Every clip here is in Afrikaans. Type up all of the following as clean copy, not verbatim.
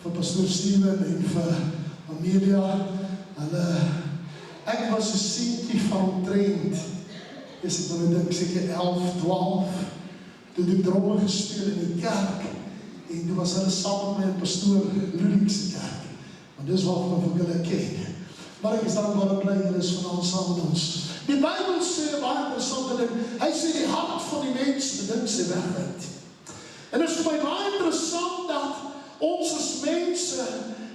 vir Pastor Steven en vir Amelia. Ek was 'n seentjie van omtrent, ek nou dink seker 11, 12, toe ek dromme gespeel in die kerk, en toe was hulle saam met my in Pastoor Ludwig se kerk, want dis waarvan ek hulle ken. Maar ek is dankbaar bly julle is vanaand saam met ons. Die Bybel sê baie interessante ding, hy sê die hart van die mens bedink sy weg uit. En dit is vir my baie interessant dat ons as mense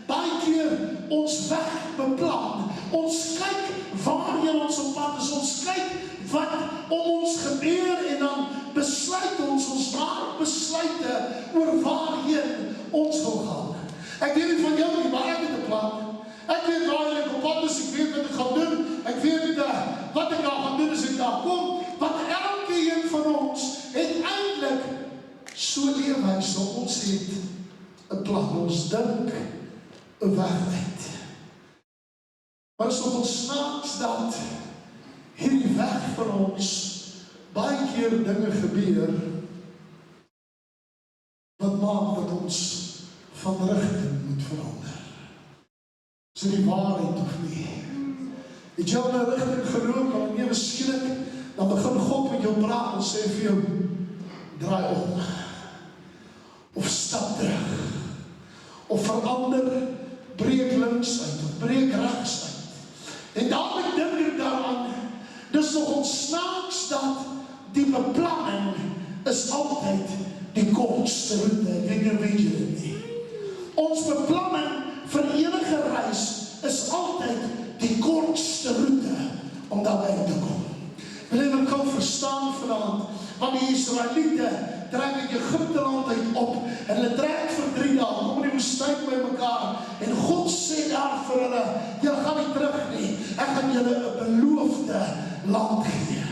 baie keer ons weg beplan. Ons kyk waarheen ons op pad is, ons kyk wat om ons gebeur en dan besluit ons maak besluite oor waarheen ons wil gaan. Ek weet nie van jou nie, maar ek het 'n plan. Ek weet waar ek op pad is, ek weet wat ek gaan doen, ek weet wat ek daar gaan doen as ek daar kom, want elke een van ons het eintlik so leefwys, ons het 'n plan, ons dink 'n weg uit. Maar is nogal snaaks dat hierdie weg van ons baie keer dinge gebeur wat maak dat ons van rigting moet verander. Is dit die waarheid of nie? Het jy al 'n rigting geloop, maar nie beskielik, dan begin God met jou praat en sê vir jou, draai om, of stap terug, of verander, breek links uit, of breek rechts uit. En daarom dink ek daaraan, dis nog ontsnaaks dat die beplanning is altyd die kortste route, ek weet jy dit nie. Ons beplanning vir enige reis is altyd die kortste route om daarby te kom. Wil jy kan verstaan vanaand, want die Israeliete trek uit Egypte land uit op, en hulle trek vir 3 dae, kom in die woestyn by mekaar, en God sê daar vir hulle, julle gaan nie terug nie, ek gaan julle 'n beloofde land gee.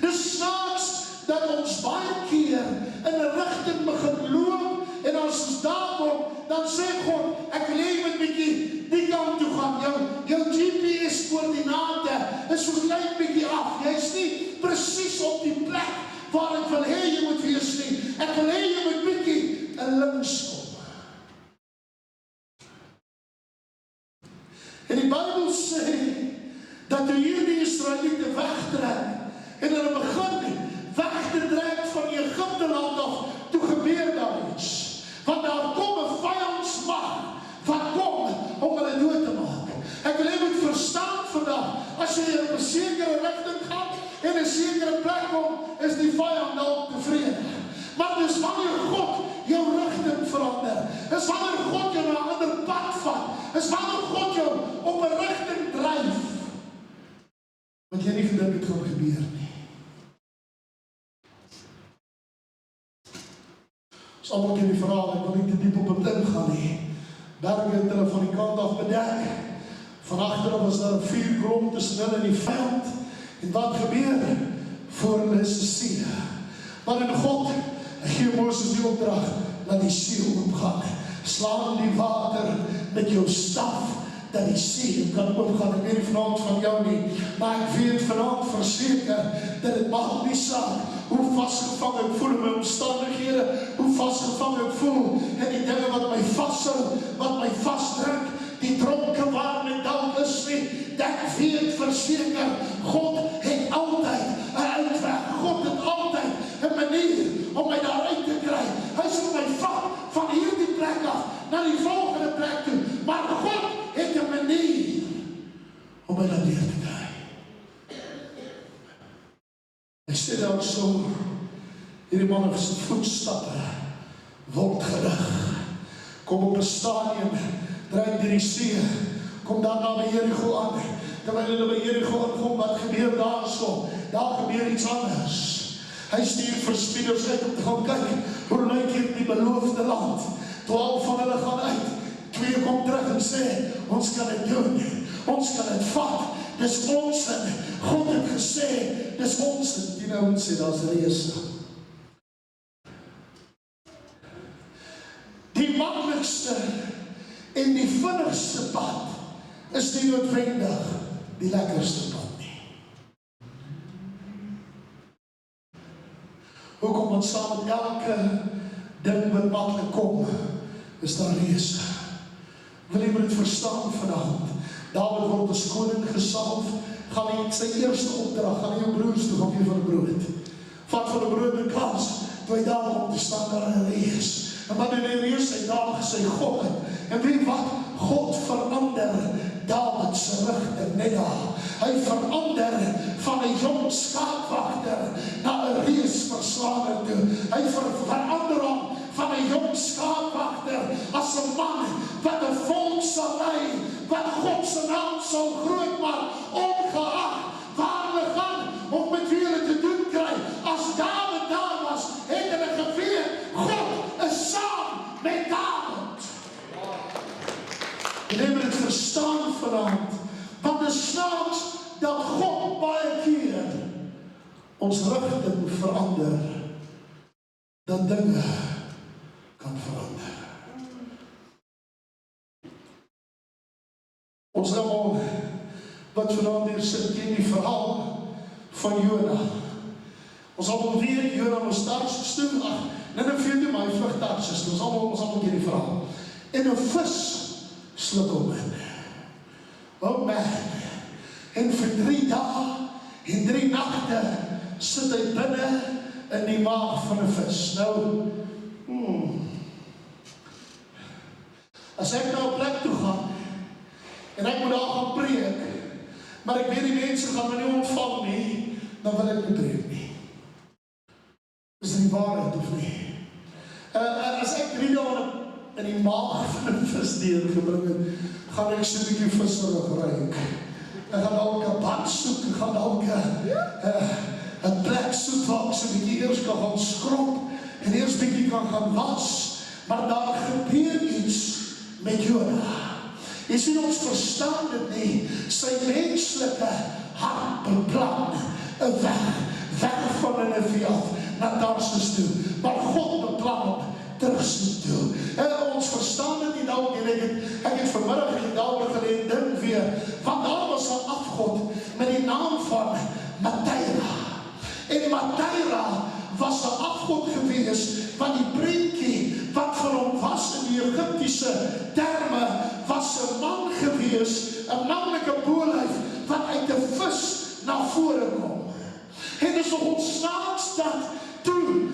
Dis snaaks dat ons baie keer in 'n rigting begin loop, en as ons daar kom, dan sê God, ek wil hê jy moet bietjie die kant toe gaan, jou GPS-koördinate is so klein bietjie af, jy is nie presies op die plek waar ek wil hê jy moet wees nie, ek wil hê jy moet bietjie links kom. En die Bybel sê, dat toe hierdie Israeliete wegtrek, en hulle begin weg te trek van die Egypte land af, toe gebeur daar iets. Want daar kom 'n vyandsmag wat kom om hulle dood te maak. Ek wil hê moet verstaan vandag, as jy in 'n sekere rigting gaan en 'n sekere plek kom, is die vyand dalk tevrede. Maar dis wanneer God jou rigting verander, is wanneer God jou na 'n ander pad vat, is wanneer God jou op 'n rigting dryf, wat jy nie gedink het gaan gebeur nie. Almal ken die verhaal, ek wil nie te diep op het ingaan nie. Berge het hulle van die kant af bedek. Van agter was daar 'n vuurklomp tussen hulle en die vyand. En wat gebeur? Voor hulle is 'n see. Maar in God gee Moses die opdrag, laat die see oopgaan. Slaan die water met jou staf, dat die see kan oopgaan. Ek weet nie vanaand van jou nie, maar ek weet vanaand verseker, dat het mag nie saak hoe vastgevang ek voel in my omstandighede, hoe vastgevang ek voel in die dinge wat my vasthou, wat my vastdruk, die dronke waar my dalk is nie, ek weet verseker, God het altyd 'n uitweg, God het altyd 'n manier om my daar uit te kry. Hy sal my vat van hierdie plek af na die volgende plek toe, maar God het 'n manier om my daar neer te kry. Ek sê daar so, hierdie man se voetstappe word gerig, kom op 'n stadium, draai deur die see, kom dan na by Jerigo aan, terwyl hulle by Jerigo aankom, wat gebeur daar so? Daar gebeur iets anders. Hy stuur verspieders uit om te gaan kyk, hoe lyk hier die beloofde land? 12 van hulle gaan uit, 2 kom terug en sê, ons kan dit doen, ons kan dit vat, dis ons in, God het gesê, dis ons in, die nou sê, dat is reëse. Die maklikste en die vinnigste pad is nie noodwendig die lekkerste pad nie. Hoekom? Want saam met elke ding wat maklik kom, is daar reëse. Wil jy dit verstaan vanavond? Dawid word as koning gesalf, gaan hy sy eerste opdrag, gaan hy jou broers toe, gaan hy van die brood. Vat van die brood en kans, toe hy daar op te staan daar in die rees. En wat in die rees, hy daar gesê, God het. En weet wat? God verander Dawid se rigting net daar. Hy verander van 'n jong skaapwagter na 'n reusverslager toe. Hy verander hom van 'n jong skaapwagter as 'n man wat 'n volk sal lei, wat God se naam sal groot maak, ongeag waar hulle gaan of met wie hulle te doen kry. As Dawid daar was, het hulle geweet, God is saam met Dawid. En jy moet het verstaan vanavond, want dit is snaaks dat God baie keer ons rigting verander, dat dinge kan verander. Ons almal wat vanaand hier sit, ken die verhaal van Jona. Ons almal weet, Jona moes Tarsus toe, Nineve toe, maar hy vlug Tarsus toe. Ons almal ken die verhaal. En 'n vis sluk hom in. Oh man, en vir 3 dae en 3 nagte sit hy binne in die maag van 'n vis. Nou, as ek nou 'n plek toe gaan, en ek moet daar gaan preek, maar ek weet die mense gaan my nie ontvang nie, dan wil ek nie preek nie. Is dit die waarheid of nie? As ek 3 dae in die maag van 'n vis deurgebring het, gaan ek so 'n bietjie visserig ruik. Ek gaan dalk 'n bad soek, ek gaan dalk 'n plek soek waar ek so 'n bietjie eers kan gaan skrob en eers bietjie kan gaan was, maar daar gebeur iets met Jona. Jy sien, ons verstaan dit nie, sy menslike hart beplan 'n weg van Nineve af na Tarsus toe, maar God beplan hom terug toe. Ons verstaan dit nie dalk, ek het vanmiddag daaroor geleer, dink weer, want daar was 'n afgod met die naam van Matera. En Matera was 'n afgod gewees, want die prentjie wat van hom was in die Egiptiese terme, was 'n man gewees, 'n manlike bolyf, wat uit 'n vis na vore kom. En dit is nog ontsnaaks dat toe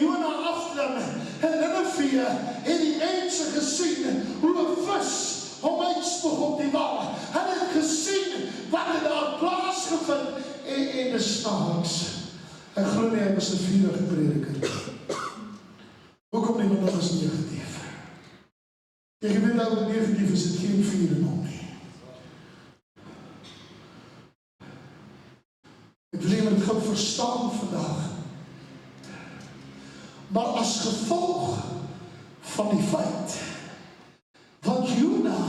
Jona afklim in Nineve, het die mense gesien hoe 'n vis hom uitspoeg op die wal. Hulle het gesien wat het daar plaasgevind en dis snaaks. Ek glo nie hy was 'n vurige prediker. Hoekom nie, want dat is negatief. Jy weet dat het negatief is, het geen vuur in hom nie. Ek wil jy het gaan verstaan vandag. Maar as gevolg van die feit, want Jona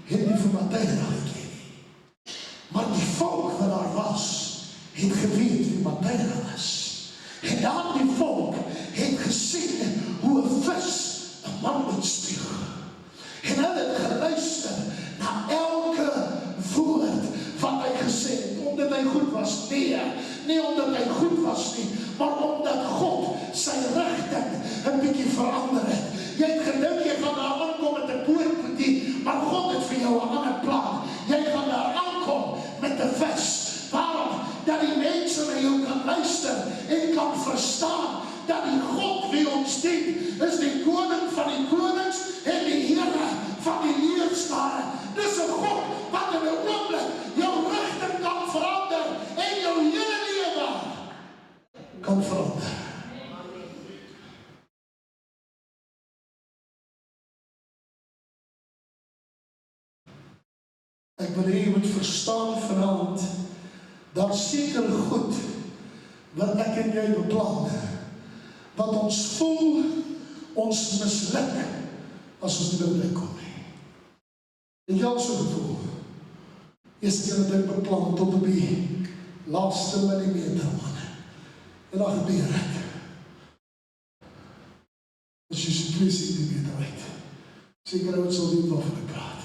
het nie vir Matera geken nie, maar die volk wat daar was, het geweet wie Matera is. En dan die volk het gesien hoe 'n vis 'n man moet spuug. En hulle het geluister na elke woord wat hy gesê het, omdat hy goed was. Nie omdat hy goed was nie, maar omdat God sy rigting 'n bietjie verander het. Jy het gedink jy gaan daar aankom met 'n bootjie, maar God het vir jou 'n ander plan. Jy gaan daar aankom met 'n vis. Waarom? Dat die mense na jou kan luister en kan verstaan dat die God wie ons dien, is die koning van die konings en die Here van die leerskare. Dis 'n God wat in 'n oomblik jou rigting kan verander en jou hele lewe kan verander. Ek wil hê jy moet verstaan vanaand, daar seker goed wat ek en jy beplan, wat ons voel, ons misluk, as ons nie by plek kom nie. Het jy al so gevoel? Eerste keer dat ek beplan tot op die laaste millimeter, man. En dan gebeur het. As jy so 2 centimeter uit. Seker ouds sal weet waarvan ek praat.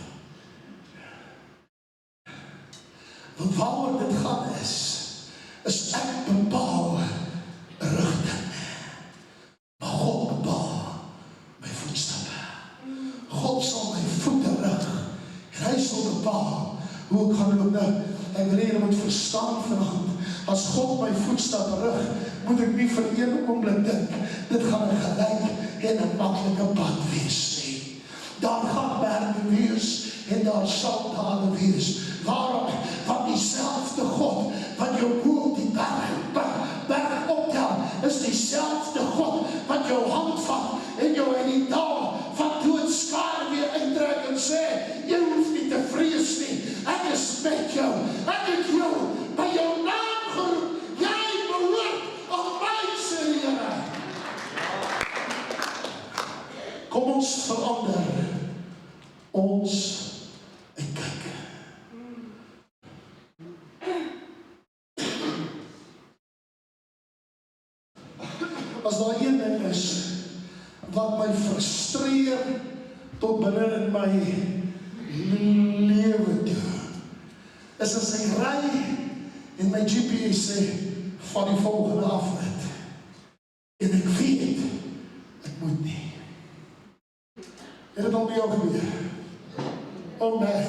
Want waaroor dit gaan is ek bepaal 'n rigting. Maar God bepaal my voetstappe. God sal my voet bepaal hoe ek gaan loop. Nou, ek wil hê jy moet verstaan vanaand, as God my voetstap rig, moet ek nie vir een oomblik dink, dit gaan 'n gelyk en 'n maklike pad wees nie. Daar gaan berge wees en daar sal dale wees. Waarom? Want diezelfde God wat jou bo op die berg optel, is diezelfde God wat jou hand vat en jou in die dal van doodskade weer uittrek en sê, jy hoef nie te vrees nie, ek is met jou, ek het jou by jou naam geroep, jy behoort aan my, sê die Here. Kom ons verander ons uitkyk. As daar een ding is wat my frustreer tot binne in my lewe toe, is as ek ry en my GPS sê van die volgende afrit en ek weet ek moet nie. Het dit al by jou gebeur? Oh man,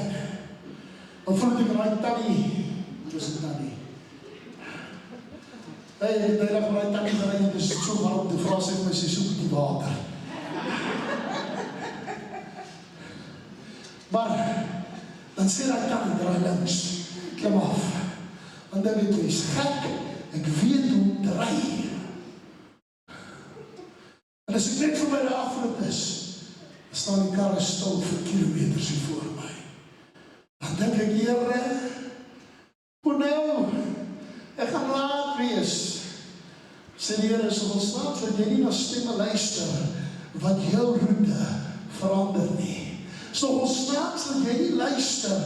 dan voel ek raai tannie, dis een tannie. Hey, ek het dag raai tannie gerein, dis so warm, die vrou sê vir my, sy soek die water. Maar, dan sê raai tannie, draai links, klim af. Want dan weet jy, is gek, ek weet hoe om te ry. En as ek net vir my afrit is, dan staan die karre stil vir kilometers hier voor my. Dan dink ek, Here, hoe nou? Ek gaan laat wees. Sê die Here, so ontstaan, dat jy nie na stemme luister, wat jou route verander nie. So ontstaan, dat jy nie luister,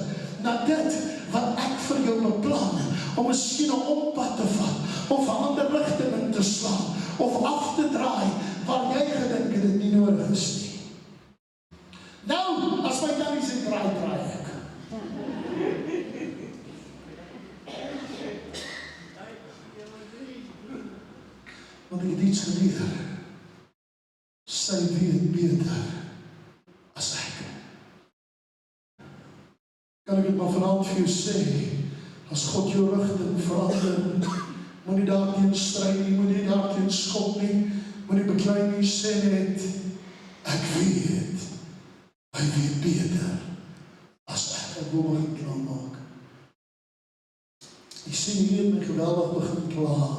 na dit, wat ek vir jou beplan, om miskien 'n ompad te vat, of 'n ander rigting in te slaan, of af te draai, waar jy gedink het dit nie nodig is nie. Nou, as my tannie sê, draai ek. Want ek het iets geleer. Sy weet beter as ek. Kan ek het maar vanaand vir jou sê, as God jou rigting verander, moet nie daarteen stry nie, moet nie daarteen skop nie, moet nie beklei nie, sê net, ek weet, hy weet beter as ek wil begin klaar maak. Ek sien hier my geweldig begin klaar.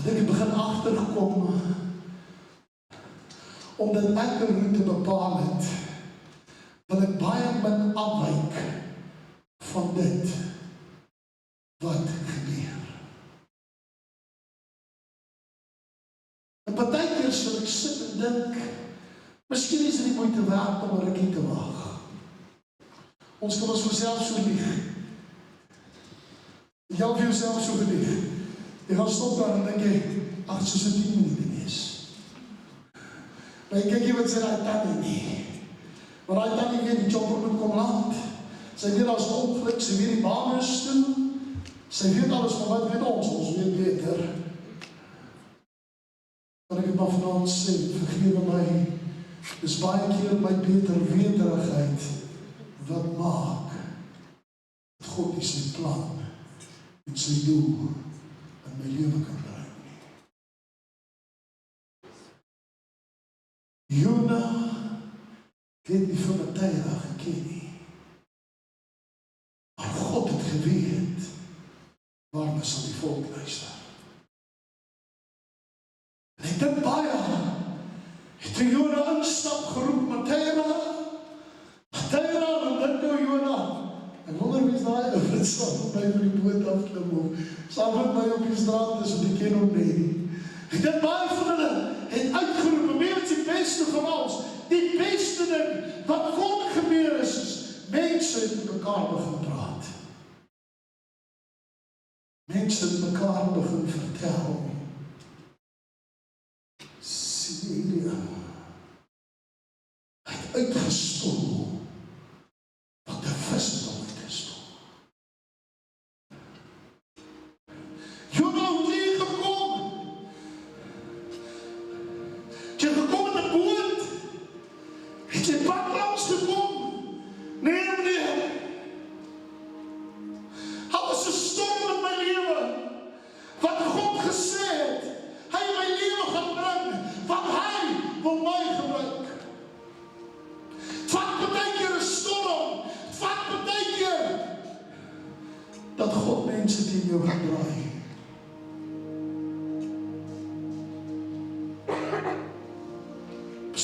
Dat ek begin agterkom, omdat ek 'n route bepaal het, wil ek baie min afwyk van dit wat gebeur. En partykeer sal ek sit en dink, miskien is dit nie moeite werd om 'n rukkie te wag. Ons kan ons voorself so lieg. Jy het vir jouself so gelieg. Jy gaan stop daar en denk jy, ach, soos 'n 10 minute wees. Maar jy kyk jy wat sê die tannie nie. Want die tannie weet die chopper moet kom land. Sy weet as ongeluk, sy weet die baan is toe. Sy weet alles, maar wat weet ons weet beter. Kan ek het maar vanaand sê, vergewe my, dis baie keer my beter weterigheid wat maak. God is sy plan en sy doel in my lewe kan bereik nie. Jona het nie vir Mattheia geken nie. Maar God het geweet waarna sal die volk luister. En ek dink baie het die Jona instap geroep, Mattheia, en dink nou Jona, ek wonder wie is daai ou wat saam met my van die boot afklim of saam met my op die strand is, want ek ken hom nie. Ek dink baie van hulle het uitgeroep, en wie is die beste van ons? Die beste ding wat kon gebeur is mense het met mekaar begin praat. Mense het mekaar begin vertel. Syria het uitgestol wat 'n vis wil uitgestol. Jona, hoe het jy gekom? Het jy gekom met 'n boot? Het jy pad langs gekom?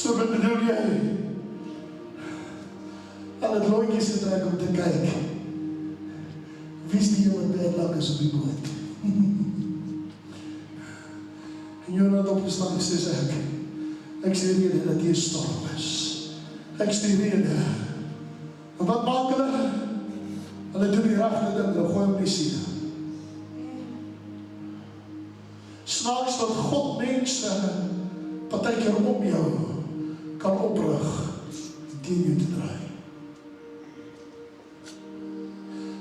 So wat bedoel jy? Al het loontjies getrek om te kyk. Wie is die een wat bedlak is op die boot? En Jonah het opgestaan en sê ek is die rede dat hier storm is. Ek is die rede. En wat maak hulle? Hulle doen die regte ding, hulle gooi op die see. Snaaks wat God mense partykeer om jou kan oprig teen jou te draai.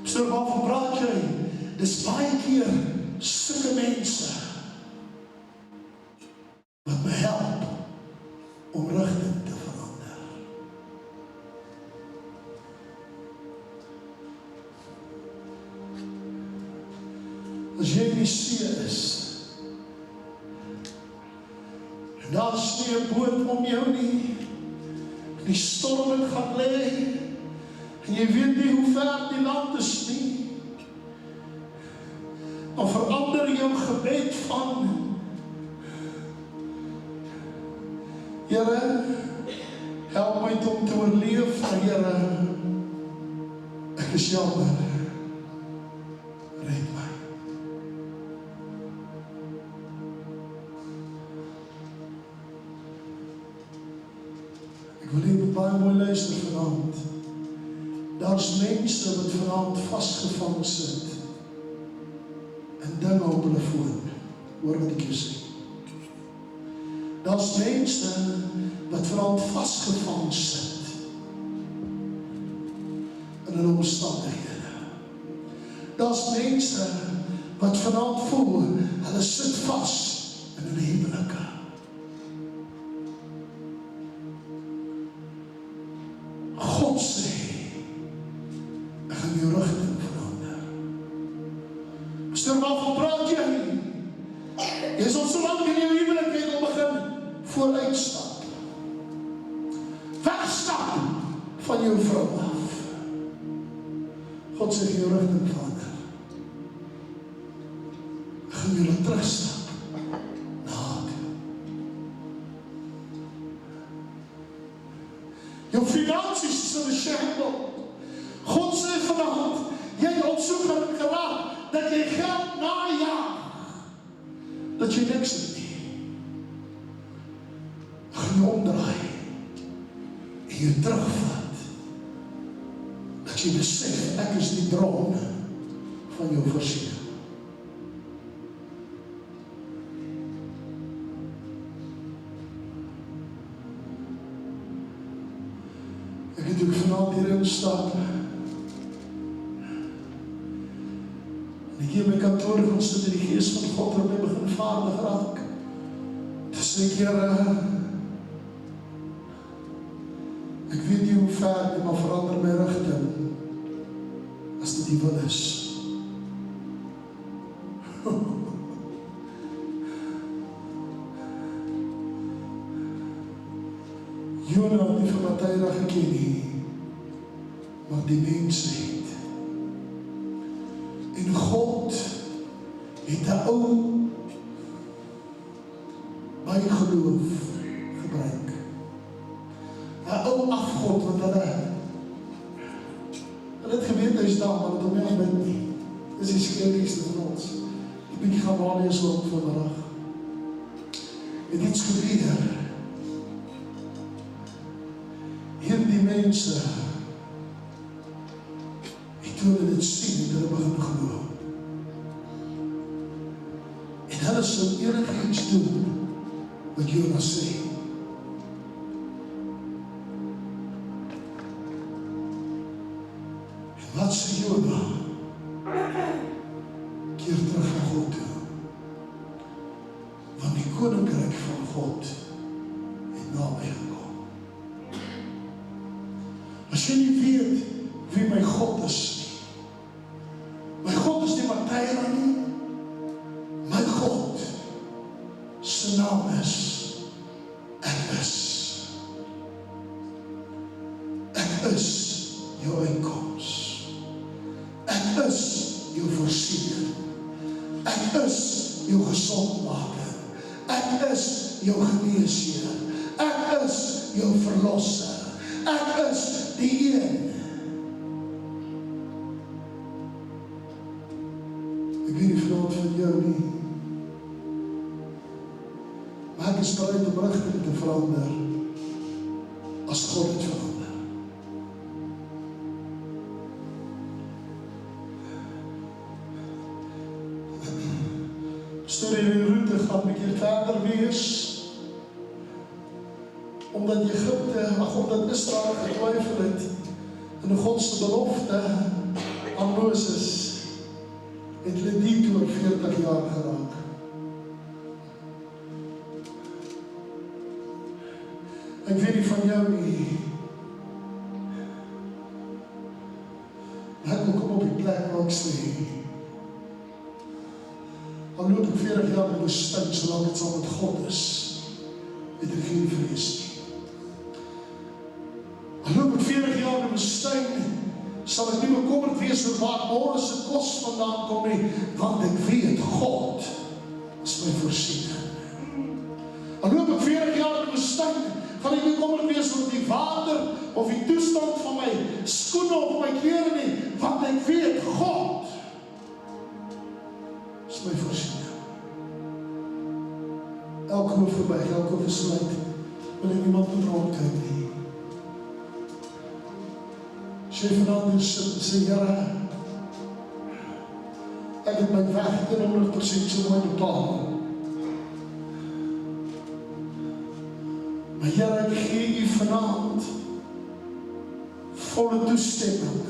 So waarvan praat jy? Dis baie keer sulke mense wat my help om rigting te verander. As jy in die see is, en daar is nie 'n boot om jou nie, die storm het gaan lê, en jy weet nie hoe ver die land is nie, dan verander jou gebed van, Here, help my om te oorleef, Here, ek is jammer, red my. Ek wil hier baie mooi luister vanaand. Daar's mense wat vanaand vasgevang sit in dinge op hulle foon. Hoor wat ek jou sê. Daar's mense wat vanaand vasgevang sit in hulle omstandighede. Daar's mense wat vanaand voel, hulle sit vas in hulle huwelike. God sê, ek gaan jou rigting verander. Stel waarvan praat jy? Jy sal so lang in jou huwelikheid al begin vooruitstap. Wegstap van jou vrou af. God sê jou rigting verander. Ek gaan jou laat terugstap. Jou finansies is in 'n shamble. God sê vanaand, jy het al so geraak dat jy geld najaag, dat jy niks het nie. Ek gaan jou omdraai en jou terugvat, dat jy besef, ek is die bron van jou voorsiening. Toe ek vanaand hierin stap, en ek hier in my kantoor gaan sit en die gees van God op my begin vaardig raak, te sê, Here, ek weet nie hoe ver nie, maar verander my rigting, as dit die wil is. Jonah het nie vir Matthijs geken nie, maar die mense het. En God het 'n ou bygeloof gebruik. 'n Ou afgod wat hulle het geweet hy is daar, maar het hom nie aanbid nie. Dis die skreeuwigste van ons. Die bietjie gaan waar lees op vanmiddag. Het iets gebeur. Die mense, toe hulle dit sien, het hulle begin glo. En hulle sal enigiets doen, wat Jonah sê. En wat sê Jonah? Keer terug naar God toe. Want die koninkryk van God het naby gekom. As jy nie weet wie my God is nie. My God is nie Matthijs nie. My God se naam is Ek is. Ek is jou uitkoms. Ek is jou voorsiening. Ek is jou gesondmaker. Ek is jou geneesheer. Ek is jou verlosser. Ek is die een. Ek weet nie vanaand van jou nie, maar ek is bereid om rigting te verander as God het verander. Storie in die route gaan 'n bietjie verder wees, omdat omdat Israel getwyfel het in God se belofte aan Moses, het hulle die oor 40 jaar geraak. Ek weet nie van jou nie, ek wil kom op die plek waar ek sê, al loop ek 40 jaar in die woestyn, solank het saam met God is, het ek geen vrees nie. Al loop ek 40 jaar in die woestyn, sal ek nie bekommerd wees oor waar môre se kos vandaan kom nie, want ek weet God is my voorsiening. Al loop ek 40 jaar in die woestyn, gaan ek nie bekommerd wees oor die water of die toestand van my skoene of my klere nie, want ek weet God is my voorsiening. Elke hoof verby, elke hoof besluit, wil ek niemand moet rondkyk nie. As jy vanaand hier sit en sê, Here, ek het my weg 100% so mooi bepaal. Maar Here, ek gee U vanaand volle toestemming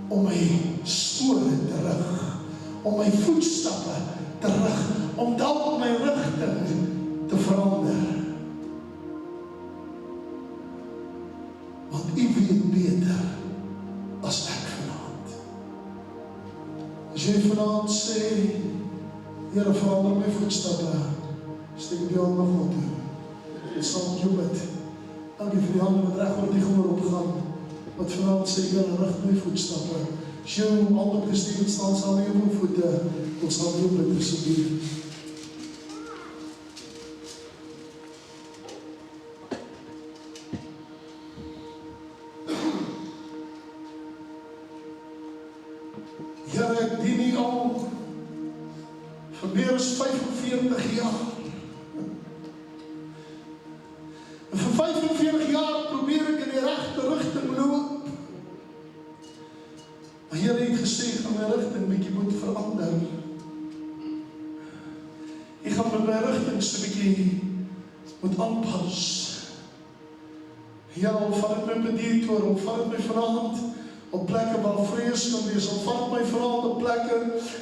om my spore terug, om my voetstappe terug, om dalk my rigting te verander. Want U weet beter as ek vanaand. As jy vanaand sê, Here, verander my voetstappe, steek die hand na God toe. Ek sal met jou bid. Dankie vir die hande wat reg oor die gehoor opgaan, wat vanaand sê, Here, rig my voetstappe. As jy hom hand opgesteek staan, sal jy op voete, ons sal jou bid, asseblief. Here, ek dien U al vir meer as 45 jaar. En vir 45 jaar probeer ek in die regte rigting loop. Maar Here het gesê, gaan my rigting bietjie moet verander. Ek gaan met my rigting so bietjie moet aanpas. Here, al vat ek my bedietor, al vat ek my vanaand op plekke waar vrees kan wees, al vat my vanaand op plekke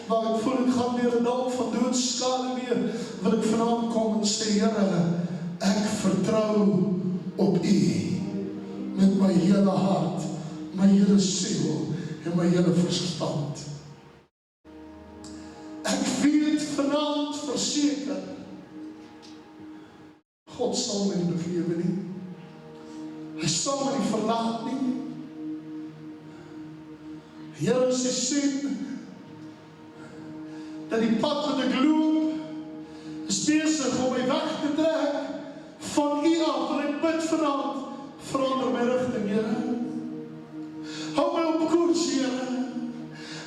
waar ek voel ek gaan deur 'n dal van doodskade weer, wil ek vanaand kom en sê, Here, ek vertrou op U met my hele hart, my hele siel en my hele verstand. Ek weet vanaand verseker, God sal my nie begewe nie. Hy sal my nie verlaat nie. Here, as jy sien dat die pad wat ek loop is besig om my weg te trek van U af, en ek bid vanaand, verander my rigting, Here. Hou my op koers, Here.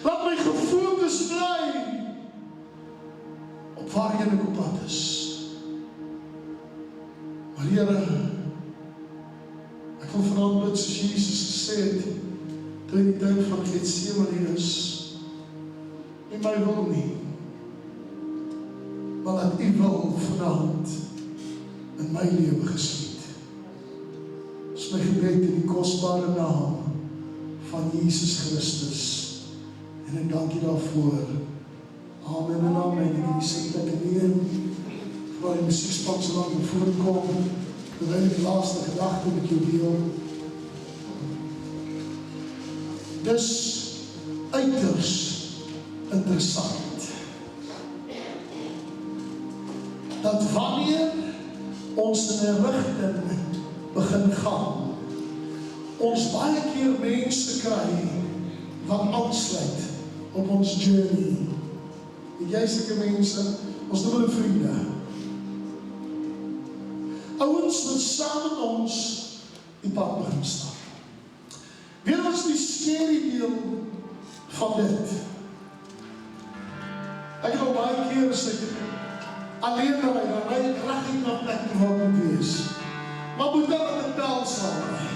Laat my gefokus bly op waarheen ek op pad is. Maar Here, ek wil vanaand bid soos Jesus gesê het, toe in die tyd van Getsemane is, nie my wil nie, maar dat U wil vanaand in my lewe geskied. Dis my gebed in die kosbare naam van Jesus Christus, en ek dank U daarvoor. Amen en amen. En die sit ek neer, waar die musiekspan so lang voorkom, terwyl die laaste gedagte met jou deel. Dis uiters interessant, dat wanneer ons in 'n rigting begin gaan, ons baie keer mense kry wat aansluit op ons journey. En jy sulke mense, ons noem hulle vriende. ouens wat saam met ons die pad begin stap. Weet ons die scary deel van dit? Ek het al baie keer as ek alleen ry, dan ry ek reg nie na plek toe waar ek moet wees. Maar moet dan met 'n pel saam ry.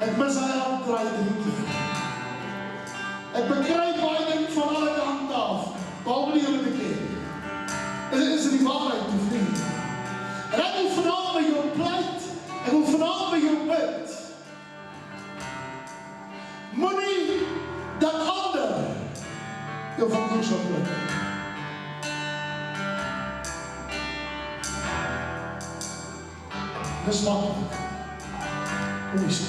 Ek mis hy afdraai 3 keer. Ek bekry baie ding van alle kante af, behalwe die hele bekend. Is die waarheid te vriend. En ek wil vanavond by jou pleit, ek wil vanavond by jou bid. Moenie dat ander jou van koers opblik. Dis makkelijk. Kom eens.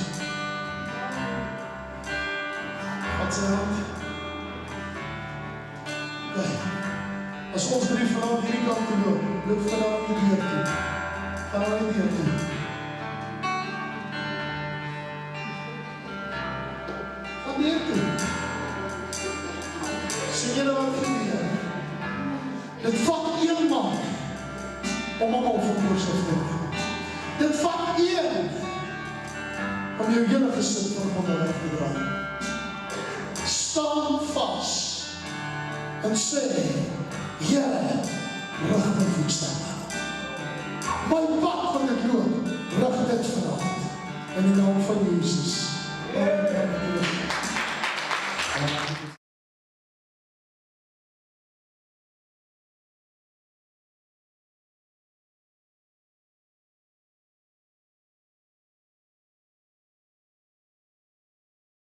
Wat sy hand? Nee. As ons drie vanavond hierdie kant te loop, loop vanavond die deur toe. Vanavond die deur toe. Van deur toe. Sê jy nou wat gebeur? Dit vat een man om hom op koers te bring. Dit vat een om jou hele gesin van onderweg te draai. Staan vas en sê, Here, rig my voetstappe. My pad wat ek loop, rig dit vanavond in die naam van Jesus.